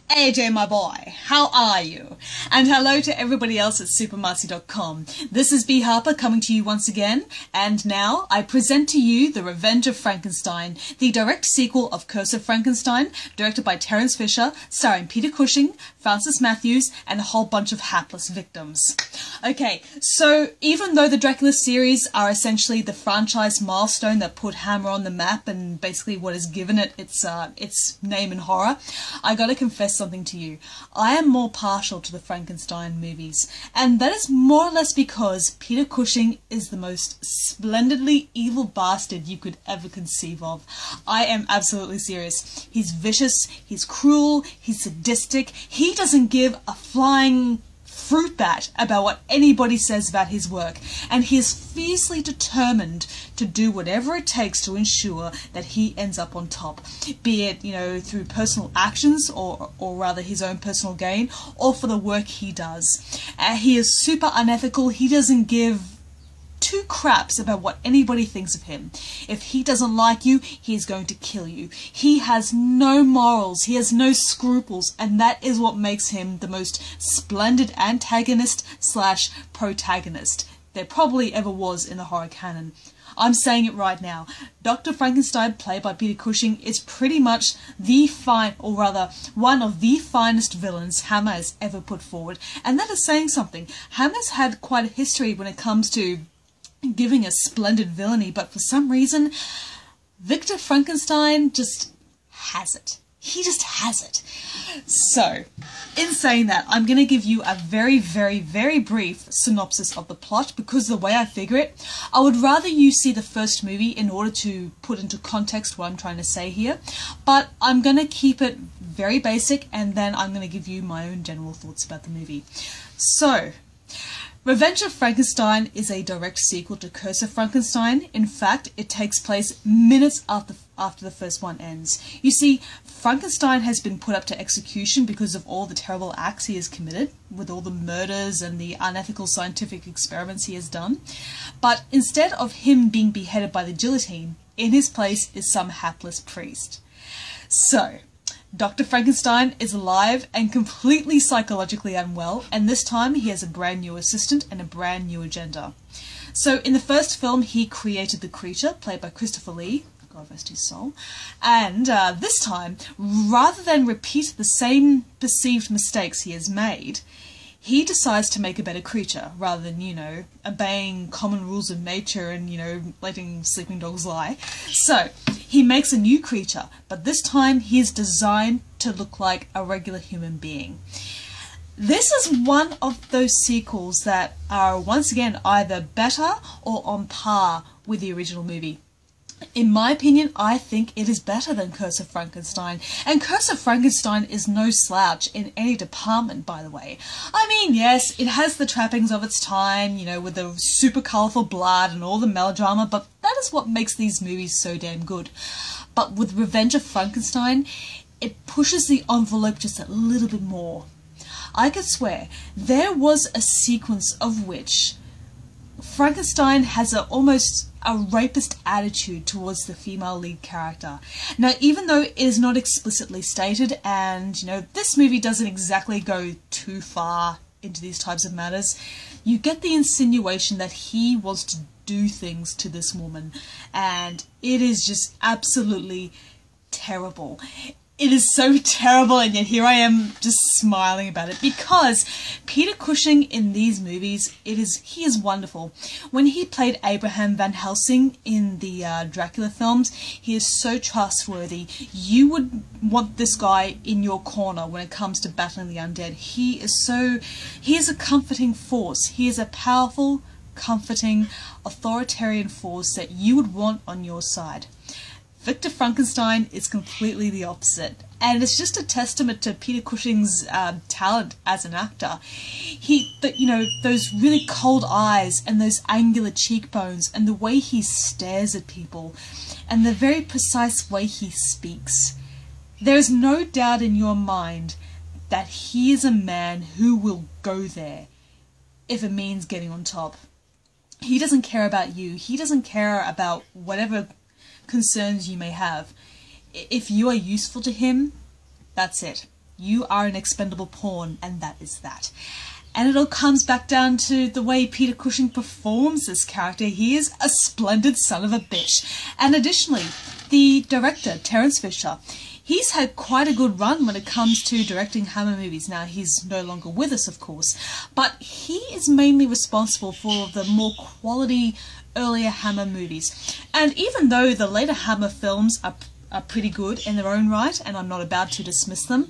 AJ, my boy, how are you? And hello to everybody else at supermarcy.com. This is B. Harper coming to you once again, and now I present to you The Revenge of Frankenstein, the direct sequel of Curse of Frankenstein, directed by Terence Fisher, starring Peter Cushing, Francis Matthews, and a whole bunch of hapless victims. Okay, so even though the Dracula series are essentially the franchise milestone that put Hammer on the map and basically what has given it its name in horror, I gotta confess something to you. I am more partial to the Frankenstein movies, and that is more or less because Peter Cushing is the most splendidly evil bastard you could ever conceive of. I am absolutely serious. He's vicious, he's cruel, he's sadistic, he doesn't give a flying fruit bat about what anybody says about his work, and he is fiercely determined to do whatever it takes to ensure that he ends up on top, be it, through personal actions or rather his own personal gain, or for the work he does. He is super unethical. He doesn't give two craps about what anybody thinks of him. If he doesn't like you, he is going to kill you. He has no morals, he has no scruples, and that is what makes him the most splendid antagonist slash protagonist there probably ever was in the horror canon. I'm saying it right now. Dr. Frankenstein, played by Peter Cushing, is pretty much one of the finest villains Hammer has ever put forward, and that is saying something. Hammer's had quite a history when it comes to giving a splendid villainy, but for some reason, Victor Frankenstein just has it. He just has it. So, in saying that, I'm going to give you a very, very, very brief synopsis of the plot, because the way I figure it, I would rather you see the first movie in order to put into context what I'm trying to say here, but I'm going to keep it very basic, and then I'm going to give you my own general thoughts about the movie. So, Revenge of Frankenstein is a direct sequel to Curse of Frankenstein. In fact, it takes place minutes after the first one ends. You see, Frankenstein has been put up to execution because of all the terrible acts he has committed, with all the murders and the unethical scientific experiments he has done. But instead of him being beheaded by the guillotine, in his place is some hapless priest. So, Dr. Frankenstein is alive and completely psychologically unwell, and this time he has a brand new assistant and a brand new agenda. So in the first film he created the creature, played by Christopher Lee, God rest his soul, and this time, rather than repeat the same perceived mistakes he has made, he decides to make a better creature, rather than, obeying common rules of nature and, letting sleeping dogs lie. So, he makes a new creature, but this time he is designed to look like a regular human being. This is one of those sequels that are, once again, either better or on par with the original movie. In my opinion, I think it is better than Curse of Frankenstein, and Curse of Frankenstein is no slouch in any department, by the way. I mean, yes, it has the trappings of its time, with the super colourful blood and all the melodrama, but that is what makes these movies so damn good. But with Revenge of Frankenstein, it pushes the envelope just a little bit more. I could swear, there was a sequence of which Frankenstein has almost a rapist attitude towards the female lead character. Now, even though it is not explicitly stated, and, this movie doesn't exactly go too far into these types of matters, you get the insinuation that he wants to do things to this woman, and it is just absolutely terrible. It is so terrible, and yet here I am just smiling about it, because Peter Cushing in these movies, he is wonderful. When he played Abraham Van Helsing in the Dracula films, he is so trustworthy. You would want this guy in your corner when it comes to battling the undead. He is a comforting force. He is a powerful, comforting, authoritarian force that you would want on your side. Victor Frankenstein is completely the opposite, and it's just a testament to Peter Cushing's talent as an actor. Those really cold eyes and those angular cheekbones and the way he stares at people and the very precise way he speaks. There is no doubt in your mind that he is a man who will go there if it means getting on top. He doesn't care about you. He doesn't care about whatever concerns you may have. If you are useful to him, that's it. You are an expendable pawn, and that is that. And it all comes back down to the way Peter Cushing performs this character. He is a splendid son of a bitch. And additionally, the director, Terence Fisher, he's had quite a good run when it comes to directing Hammer movies. Now, he's no longer with us, of course, but he is mainly responsible for the more quality earlier Hammer movies. And even though the later Hammer films are pretty good in their own right, and I'm not about to dismiss them,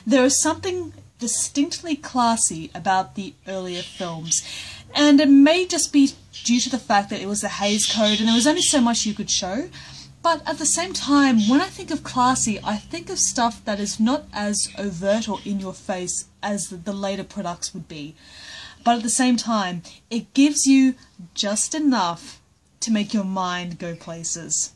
there is something distinctly classy about the earlier films. And it may just be due to the fact that it was the Hays Code and there was only so much you could show. But at the same time, when I think of classy, I think of stuff that is not as overt or in your face as the later products would be. But at the same time, it gives you just enough to make your mind go places.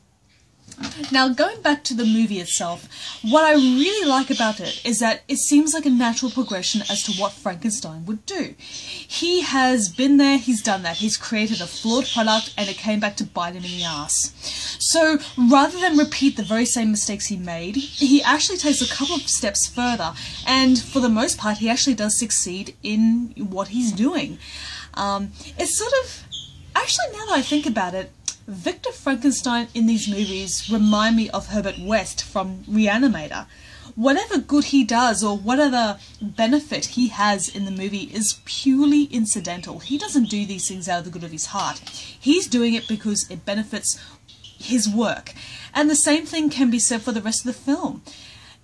Now, going back to the movie itself, what I really like about it is that it seems like a natural progression as to what Frankenstein would do. He has been there, he's done that, he's created a flawed product and it came back to bite him in the ass. So, rather than repeat the very same mistakes he made, he actually takes a couple of steps further, and for the most part he actually does succeed in what he's doing. It's sort of, actually now that I think about it, Victor Frankenstein in these movies remind me of Herbert West from Reanimator. Whatever good he does or whatever benefit he has in the movie is purely incidental. He doesn't do these things out of the good of his heart. He's doing it because it benefits his work. And the same thing can be said for the rest of the film.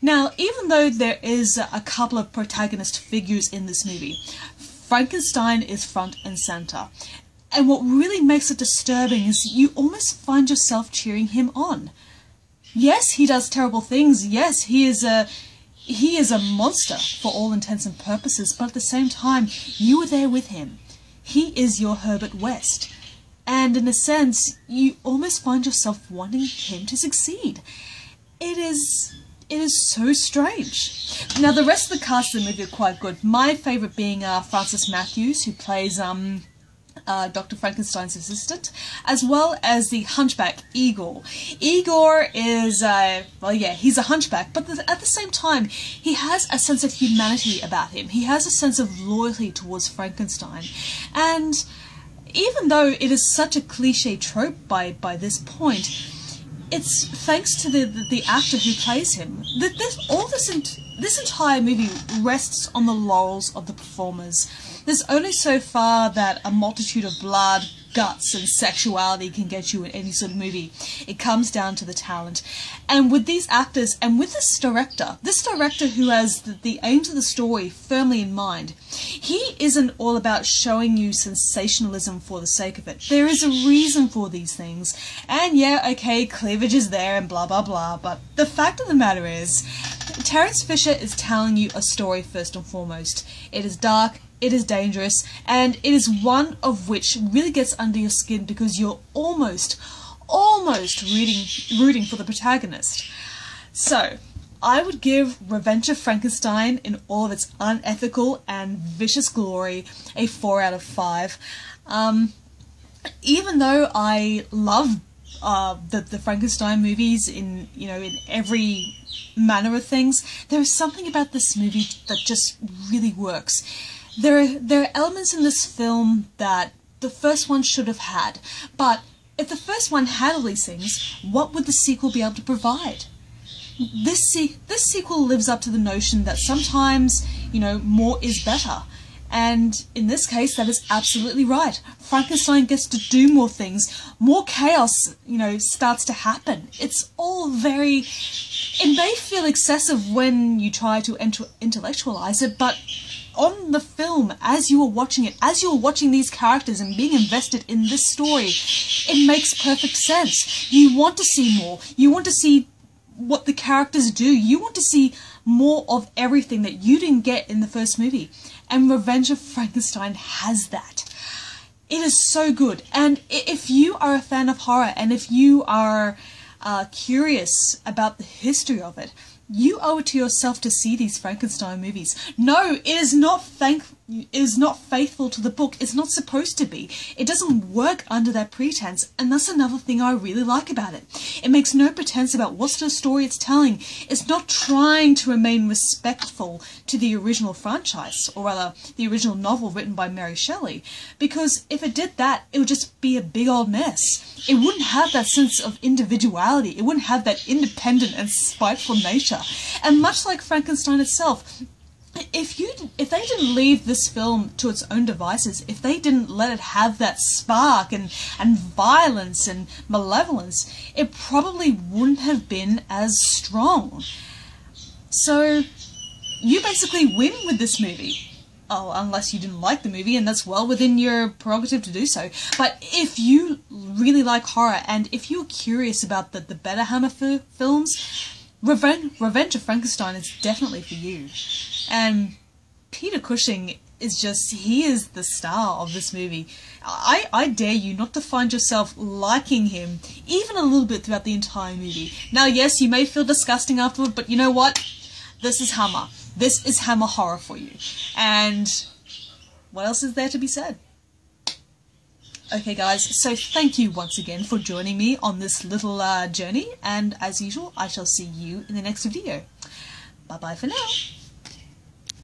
Now, even though there is a couple of protagonist figures in this movie, Frankenstein is front and center. And what really makes it disturbing is you almost find yourself cheering him on. Yes, he does terrible things. Yes, he is a monster for all intents and purposes. But at the same time, you are there with him. He is your Herbert West. And in a sense, you almost find yourself wanting him to succeed. It is so strange. Now, the rest of the cast of the movie are quite good. My favourite being Francis Matthews, who plays Dr. Frankenstein's assistant, as well as the hunchback, Igor. Igor is, well, yeah, he's a hunchback, but at the same time, he has a sense of humanity about him. He has a sense of loyalty towards Frankenstein. And even though it is such a cliche trope by this point, it's thanks to the actor who plays him. This entire movie rests on the laurels of the performers. There's only so far that a multitude of blood, guts and sexuality can get you in any sort of movie. It comes down to the talent. And with these actors and with this director who has the aims of the story firmly in mind, he isn't all about showing you sensationalism for the sake of it. There is a reason for these things. And yeah, okay, cleavage is there and blah blah blah, but the fact of the matter is, Terence Fisher is telling you a story first and foremost. It is dark, it is dangerous, and it is one of which really gets under your skin because you're almost rooting for the protagonist. So, I would give Revenge of Frankenstein in all of its unethical and vicious glory a 4 out of 5. Even though I love the Frankenstein movies in every manner of things, there is something about this movie that just really works. There are elements in this film that the first one should have had, but if the first one had all these things, what would the sequel be able to provide? This sequel lives up to the notion that sometimes, more is better. And in this case, that is absolutely right. Frankenstein gets to do more things. More chaos, starts to happen. It's all very... It may feel excessive when you try to intellectualize it, but on the film, as you are watching it, as you are watching these characters and being invested in this story, it makes perfect sense. You want to see more. You want to see what the characters do. You want to see more of everything that you didn't get in the first movie. And Revenge of Frankenstein has that. It is so good. And if you are a fan of horror, and if you are curious about the history of it, you owe it to yourself to see these Frankenstein movies. No, it is not is not faithful to the book. It's not supposed to be. It doesn't work under that pretense, and that's another thing I really like about it. It makes no pretense about what sort of story it's telling. It's not trying to remain respectful to the original franchise, or rather, the original novel written by Mary Shelley, because if it did that, it would just be a big old mess. It wouldn't have that sense of individuality. It wouldn't have that independent and spiteful nature. And much like Frankenstein itself, if they didn't leave this film to its own devices, if they didn't let it have that spark and violence and malevolence, it probably wouldn't have been as strong. So you basically win with this movie. Oh, unless you didn't like the movie, and that's well within your prerogative to do so. But if you really like horror, and if you're curious about the better Hammer films, Revenge of Frankenstein is definitely for you. And Peter Cushing is just, he is the star of this movie. I dare you not to find yourself liking him even a little bit throughout the entire movie. Now, yes, you may feel disgusting afterward, but you know what? This is Hammer. This is Hammer horror for you. And what else is there to be said? Okay guys, so thank you once again for joining me on this little journey, and as usual, I shall see you in the next video. Bye bye for now.